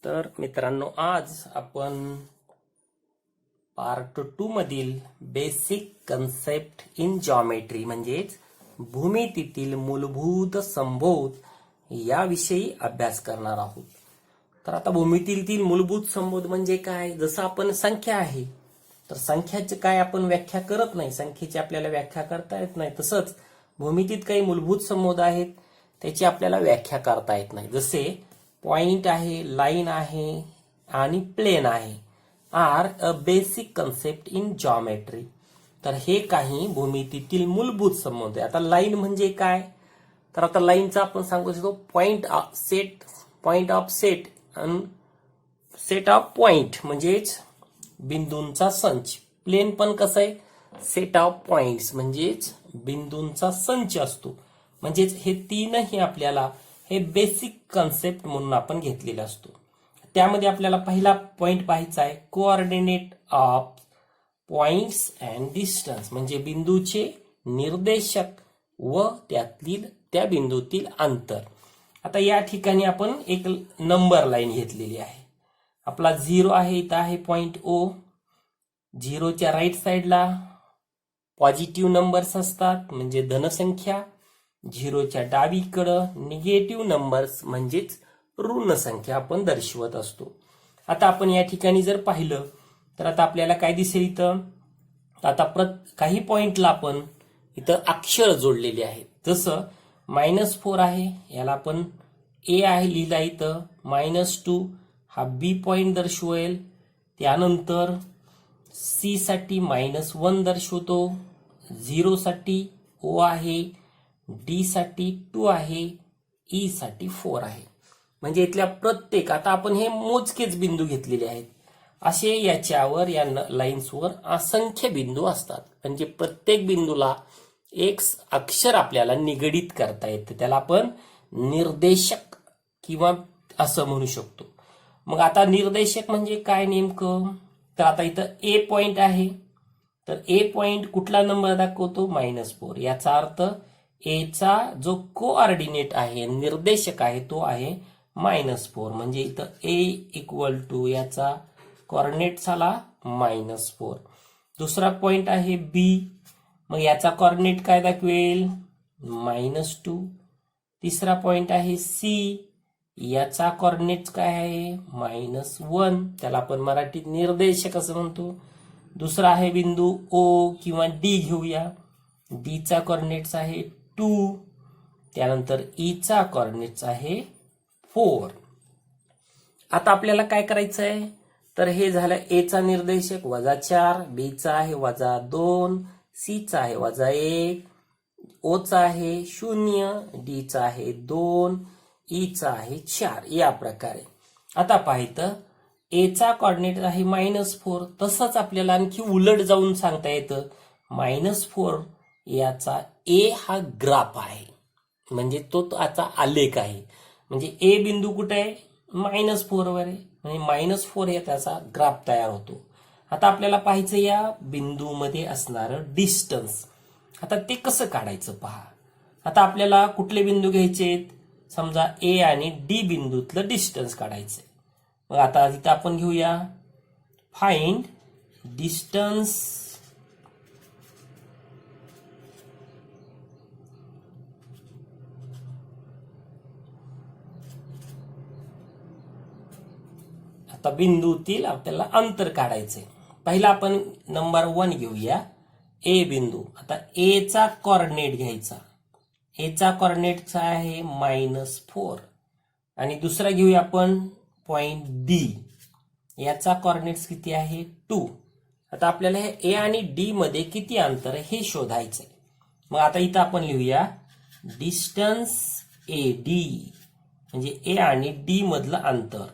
तर मित्रांनो, आज आपण पार्ट 2 मधील बेसिक कन्सेप्ट इन जॉमेट्री म्हणजेच भूमितीतील मूलभूत संबोध याविषयी अभ्यास करणार आहोत. तर आता भूमितीतील मूलभूत संबोध म्हणजे काय? जसं आपण संख्या आहे तर संख्याची काय आपण व्याख्या करत नाही, संख्येची आपल्याला व्याख्या करता येत नाही. तसंच भूमितीत काही मूलभूत संबोध आहेत त्याची आपल्याला व्याख्या करता येत नाही. जसे पॉइंट आहे, लाईन आहे आणि प्लेन आहे, are a basic concept in geometry. तर हे काही भूमितीतील मूलभूत संबंध आहे. आता लाईन म्हणजे काय? तर आता लाईनचा आपण सांगू शकतो पॉइंट ऑफ सेट आणि सेट ऑफ पॉइंट म्हणजेच बिंदूंचा संच. प्लेन पण कसं आहे? सेट ऑफ पॉइंट्स म्हणजेच बिंदूंचा संच असतो. म्हणजेच हे तीनही आपल्याला हे बेसिक कन्सेप्ट म्हणून आपण घेतलेला असतो. त्यामध्ये आपल्याला पहिला पॉइंट पाहायचा आहे coordinate of points and distance, म्हणजे बिंदूचे निर्देशक व त्या बिंदूतील अंतर. आता या ठिकाणी आपण एक नंबर लाईन घेतलेली आहे. आपला 0 आहे, इथं आहे पॉइंट O. 0च्या राईट साइडला पॉझिटिव्ह नंबर्स असतात म्हणजे धनसंख्या, 0च्या डावीकडं निगेटिव्ह नंबर्स म्हणजेच ऋण संख्या आपण दर्शवत असतो. आता आपण या ठिकाणी जर पाहिलं तर आता आपल्याला काय दिसेल इथं? आता काही पॉइंटला आपण इथं अक्षर जोडलेले आहेत. जसं -4 आहे, याला आपण A आहे लिहिला इथं. -2 हा B पॉइंट दर्शवेल. त्यानंतर C साठी -1 दर्शवतो. 0 साठी O आहे, D साठी 2 आहे, E साठी 4 आहे. म्हणजे इथल्या प्रत्येक, आता आपण हे मोजकेच बिंदू घेतलेले आहेत, असे याच्यावर या लाईन्सवर असंख्य बिंदू असतात. म्हणजे प्रत्येक बिंदूला एक अक्षर आपल्याला निगडित करता येतं, त्याला आपण निर्देशक किंवा असं म्हणू शकतो. मग आता निर्देशक म्हणजे काय नेमकं? तर आता इथं A पॉइंट आहे, तर A पॉइंट कुठला नंबर दाखवतो? -4. याचा अर्थ A चा जो कोऑर्डिनेट आहे, निर्देशक आहे, तो आहे -4. म्हणजे इथं A इक्वल टू याचा कॉर्डिनेट झाला -4. दुसरा पॉइंट आहे B, मग याचा कॉर्डिनेट काय दाखवेल? -2. तिसरा पॉइंट आहे C, याचा कॉर्डिनेट काय आहे? -1. त्याला आपण मराठीत निर्देशक असं म्हणतो. दुसरा आहे बिंदू O किंवा D घेऊया. D चा कॉर्डिनेट आहे 2. त्यानंतर E चा कॉर्डिनेट आहे 4. आता आपल्याला काय करायचं आहे? तर हे झालं A चा निर्देशक -4, B चा आहे -2, C चा आहे -1, O चा आहे 0, D चा आहे 2, E चा आहे 4. या प्रकारे आता पाहिलं A चा कॉर्डिनेट आहे -4. तसंच आपल्याला आणखी उलट जाऊन सांगता येतं -4 याचा A हा ग्राफ आहे, म्हणजे तो आता आलेख आहे. म्हणजे A बिंदू कुठे आहे? -4 वर आहे, म्हणजे -4 हे त्याचा ग्राफ तयार होतो. आता आपल्याला पाहायचं या बिंदूमध्ये असणारं डिस्टन्स. आता ते कसं काढायचं पहा. आता आपल्याला कुठले बिंदू घ्यायचे? समजा A आणि D बिंदूतलं डिस्टन्स काढायचंय. मग आता तिथं आपण घेऊया फाइंड डिस्टन्स बिंदूतील आपल्याला अंतर काढायचंय. पहिला आपण नंबर 1 घेऊया A बिंदू. आता A चा कॉर्डिनेट घ्यायचा. A चा कॉर्डिनेट आहे -4 आणि दुसरा घेऊया आपण पॉइंट D. याचा कॉर्डिनेट किती आहे? 2. आता आपल्याला हे A आणि D मध्ये किती अंतर आहे हे शोधायचंय. मग आता इथं आपण लिहूया डिस्टन्स AD, म्हणजे A आणि D मधलं अंतर.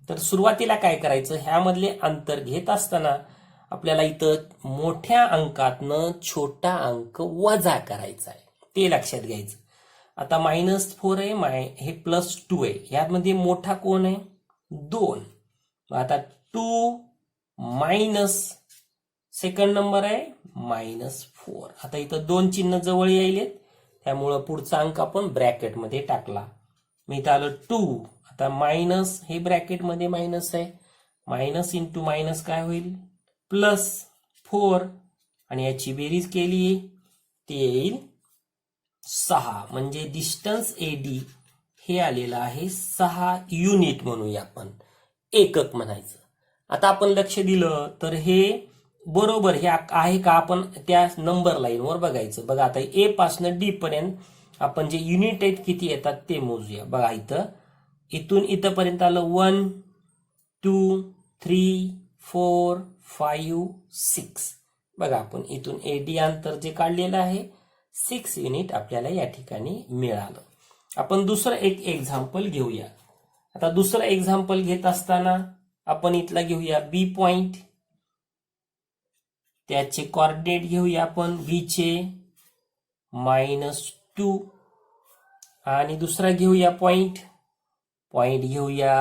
तर सुरुवातीला काय करायचं? ह्यामधले अंतर घेत असताना आपल्याला इथं मोठ्या अंकातनं छोटा अंक वजा करायचा आहे, ते लक्षात घ्यायचं. आता -4 आहे, हे +2 आहे, यामध्ये मोठा कोण आहे? 2. आता 2 मायनस सेकंड नंबर आहे -4. आता इथं 2 चिन्ह जवळ यायलेत, त्यामुळं पुढचा अंक आपण ब्रॅकेटमध्ये टाकला. मी इथं आलं 2. आता मायनस हे ब्रॅकेटमध्ये मायनस आहे, मायनस इंटू मायनस काय होईल प्लस 4 आणि याची बेरीज केली ते येईल 6 म्हणजे डिस्टन्स एडी हे आलेलं आहे 6 युनिट म्हणूया आपण, एकक म्हणायचं. आता आपण लक्ष दिलं तर हे बरोबर हे आहे का आपण त्या नंबर लाईनवर बघायचं. बघा आता ए पासून डी पर्यंत आपण जे युनिट आहेत किती येतात ते मोजूया. बघा इथून इथपर्यंत आलं 1 2 3 4 5 6. बघा आपण इथून एडी अंतर जे काढलेलं आहे 6 युनिट आपल्याला या ठिकाणी मिळालं. आपण दुसरं एक एक्झाम्पल घेऊया. आता दुसरं एक्झाम्पल घेत असताना आपण इथला घेऊया बी पॉइंट, त्याचे कोऑर्डिनेट घेऊया आपण बी चे -2 आणि दुसरा घेऊया पॉइंट घेऊया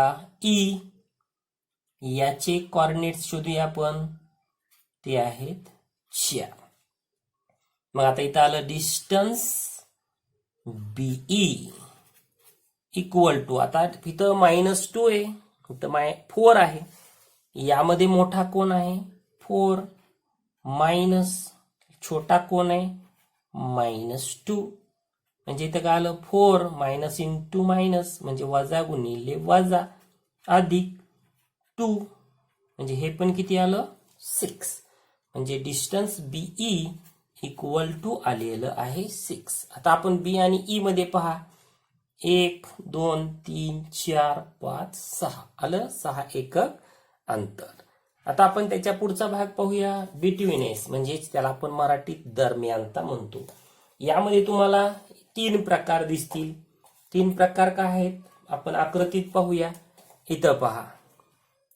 ई, याचे कोऑर्डिनेट्स शोधूया आपण, ते आहेत 4. मग आता इथं आलं डिस्टन्स बीई इक्वल टू, आता इथं -2 आहे, इथं 4 आहे, यामध्ये मोठा कोण आहे 4 मायनस छोटा कोण आहे -2, म्हणजे इथं काय आलं 4 मायनस इंटू मायनस म्हणजे वजा गुणिले वजा अधिक 2 म्हणजे हे पण किती आलं 6. म्हणजे डिस्टन्स बीई इक्वल टू आलेलं आहे 6. आता आपण बी आणि ई मध्ये पहा 1 2 3 4 5 6 आलं 6 एकक अंतर. आता आपण त्याच्या पुढचा भाग पाहूया बिटवीन एस, म्हणजे त्याला आपण मराठीत दरम्यानता म्हणतो. यामध्ये तुम्हाला 3 प्रकार दिसतील. 3 प्रकार काय आहेत आपण आकृतीत पाहूया. इथं पहा,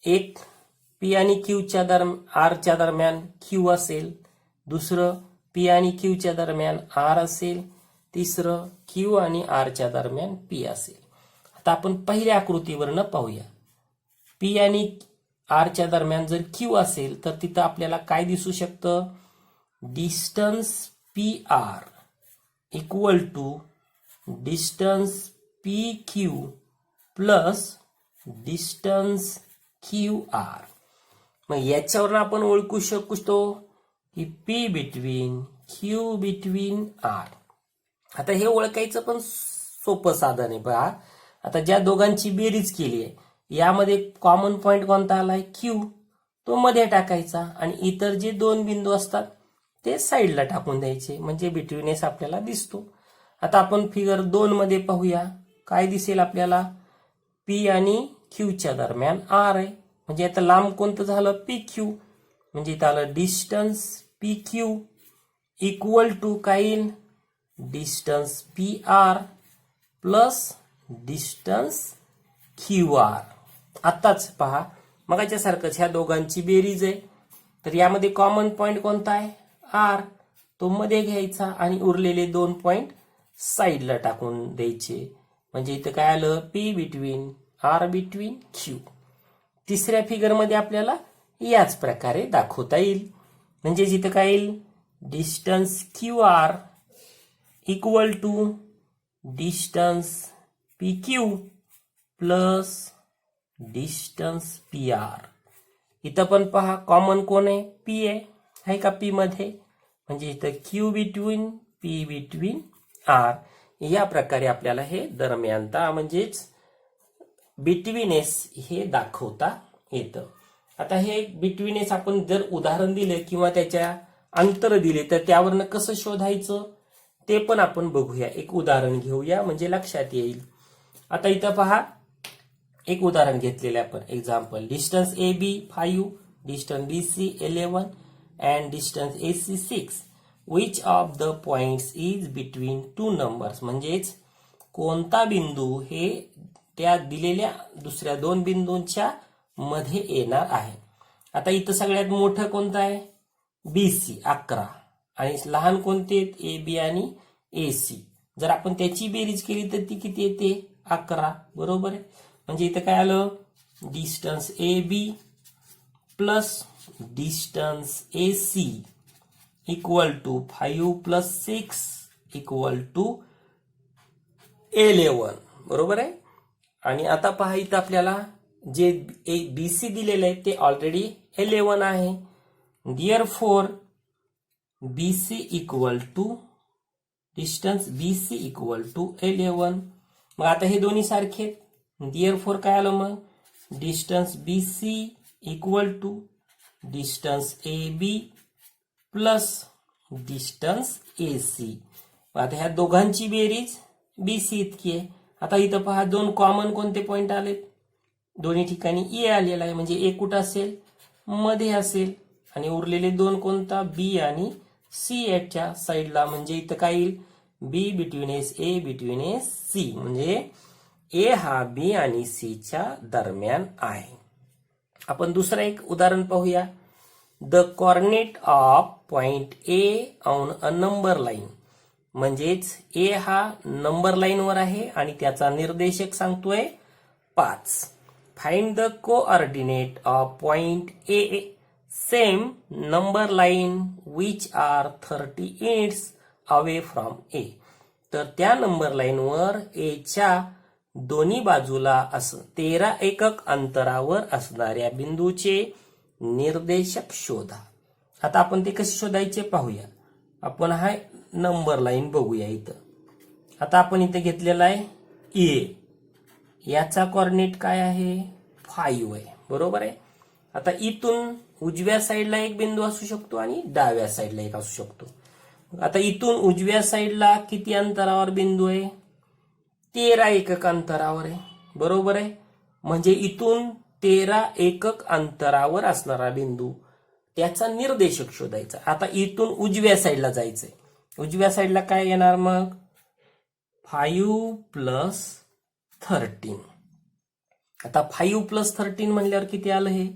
एक पी आणि क्यूच्या आर च्या दरम्यान क्यू असेल, दुसरं पी आणि क्यूच्या दरम्यान आर असेल, तिसरं क्यू आणि आर च्या दरम्यान पी असेल. आता आपण पहिल्या आकृतीवरनं पाहूया. पी आणि आरच्या दरम्यान जर क्यू असेल तर तिथं आपल्याला काय दिसू शकतं, distance P R equal to distance P Q plus distance Q R. मग याच्यावरून आपण ओळखू शकतो की P between Q between R. आता हे ओळखायचं पण सोपं साधन आहे. पहा आता ज्या दोघांची बेरीज केली आहे यामध्ये कॉमन पॉइंट कोणता आलाय क्यू, तो मध्ये टाकायचा आणि इतर जे 2 बिंदू असतात ते साईडला टाकून द्यायचे, म्हणजे बिटवीन एस आपल्याला दिसतो. आता आपण फिगर 2 मध्ये पाहूया. काय दिसेल आपल्याला, पी आणि क्यूच्या दरम्यान आर आहे, म्हणजे आता लांब कोणतं झालं पी क्यू, म्हणजे इथं आलं distance P Q equal to काय येईल distance P R plus distance Q R. आताच पहा मगाच्या सारखंच ह्या दोघांची बेरीज आहे, तर यामध्ये कॉमन पॉइंट कोणता आहे आर, तो मध्ये घ्यायचा आणि उरलेले 2 पॉइंट साईडला टाकून द्यायचे, म्हणजे इथं काय आलं P between R between Q. तिसऱ्या फिगर मध्ये आपल्याला याच प्रकारे दाखवता येईल, म्हणजे इथं काय येईल distance Q R equal to distance P Q plus distance P R. इथं पण पहा कॉमन कोण आहे पी आहे का पी मध्ये, म्हणजे इथं Q between P between R. या प्रकारे आपल्याला हे दरम्यानता म्हणजेच बिटवीन एस हे दाखवता येतं. आता हे बिटवीन एस आपण जर उदाहरण दिले किंवा त्याच्या अंतर दिले तर त्यावरनं कसं शोधायचं ते पण आपण बघूया. एक उदाहरण घेऊया म्हणजे लक्षात येईल. आता इथं पहा एक उदाहरण घेतलेले आपण example, distance A B 5, distance B C 11 and distance A C 6. Which of the points is between 2 numbers, म्हणजेच कोणता बिंदू हे त्या दिलेल्या दुसऱ्या 2 बिंदूंच्या मध्ये येणार आहे. आता इथं सगळ्यात मोठं कोणतं आहे बी सी 11 आणि लहान कोणते ए बी आणि ए सी. जर आपण त्याची बेरीज केली तर ती किती येते 11, बरोबर आहे. म्हणजे इथं काय आलं distance A B plus distance A C equal to 5 plus 6 equal to 11, बरोबर आहे. आणि आता पहा इथं आपल्याला जे BC दिलेलं आहे ते ऑलरेडी 11 आहे. Therefore BC equal to distance BC equal to 11. मग आता हे दोन्ही सारखे आहेत. Therefore काय आलं मग, distance BC equal to distance AB plus distance AC. आता ह्या दोघांची बेरीज BC इतकी आहे. आता इथं पहा दोन कॉमन कोणते पॉइंट आलेत, दोन्ही ठिकाणी ए आलेला आहे, म्हणजे ए कुठं असेल, मध्ये असेल. आणि उरलेले दोन कोणता, बी आणि सी याच्या साईडला. म्हणजे इथं काय येईल, B between S, A between S C. म्हणजे ए हा बी आणि सी च्या दरम्यान आहे. आपण दुसरं एक उदाहरण पाहूया. The coordinate of point A on a number line. म्हणजेच ए हा नंबर लाईन वर आहे आणि त्याचा निर्देशक सांगतोय 5. Find the coordinate of point A same number line which are 30 units away from A. तर त्या नंबर लाईन वर ए च्या दोन्ही बाजूला 13 एकक अंतरावर असणाऱ्या बिंदूचे निर्देशक शोधा. आता आपण ते कसे शोधायचे पाहूया. आपण हा नंबर लाईन बघूया इथं. आता आपण इथं घेतलेला आहे ए, याचा कोऑर्डिनेट काय आहे, 5 आहे, बरोबर आहे. आता इथून उजव्या साईडला एक बिंदू असू शकतो आणि डाव्या साईडला एक असू शकतो. आता इथून उजव्या साईडला किती अंतरावर बिंदू आहे, 13 एकक अंतरावर आहे, बरोबर आहे. म्हणजे इथून 13 एकक अंतरावर असणारा बिंदू, त्याचा निर्देशक शोधायचा. आता इथून उजव्या साईडला जायचंय. उजव्या साईडला काय येणार मग, 5 प्लस 13. आता 5 प्लस 13 म्हणल्यावर किती आलं हे,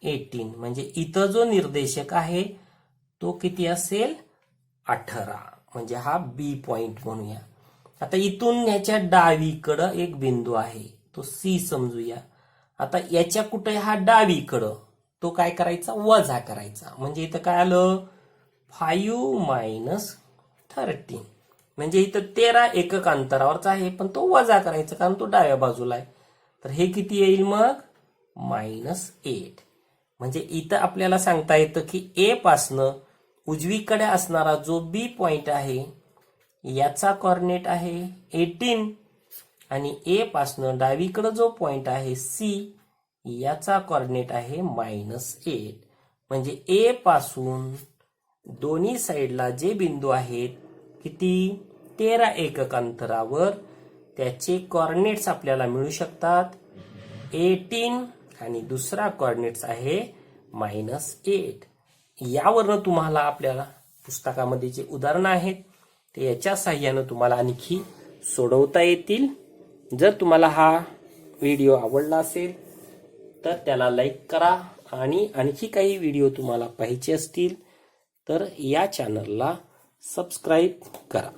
18. म्हणजे इथं जो निर्देशक आहे तो किती असेल, 18. म्हणजे हा बी पॉइंट म्हणूया. आता इथून याच्या डावीकडं एक बिंदू आहे, तो सी समजूया. आता याच्या कुठे हा डावीकडं, तो काय करायचा, वजा करायचा. म्हणजे इथं काय आलं, 5 मायनस 13. म्हणजे इथं 13 एकक अंतरावरचा आहे, पण तो वजा करायचा कारण तो डाव्या बाजूला आहे. तर हे किती येईल मग, -8. म्हणजे इथं आपल्याला सांगता येतं की ए पासनं उजवीकडे असणारा जो बी पॉइंट आहे याचा कोऑर्डिनेट आहे 18 आणि ए पासनं डावीकडे जो पॉइंट आहे सी याचा कोऑर्डिनेट आहे -8. म्हणजे ए पासून दोन्ही साईडला जे बिंदू आहेत किती, 13 एकक अंतरावर, त्याचे कोऑर्डिनेट्स आपल्याला मिळू शकतात 18 आणि दुसरा कोऑर्डिनेट्स आहे -8. यावरनं तुम्हाला आपल्याला पुस्तकामध्ये जे उदाहरणं आहेत ते याच्या साहाय्यानं तुम्हाला आणखी सोडवता येतील. जर तुम्हाला हा व्हिडिओ आवडला असेल तर त्याला लाईक करा आणि आणखी काही व्हिडिओ तुम्हाला पाहिजे असतील तर या चॅनलला सबस्क्राईब करा.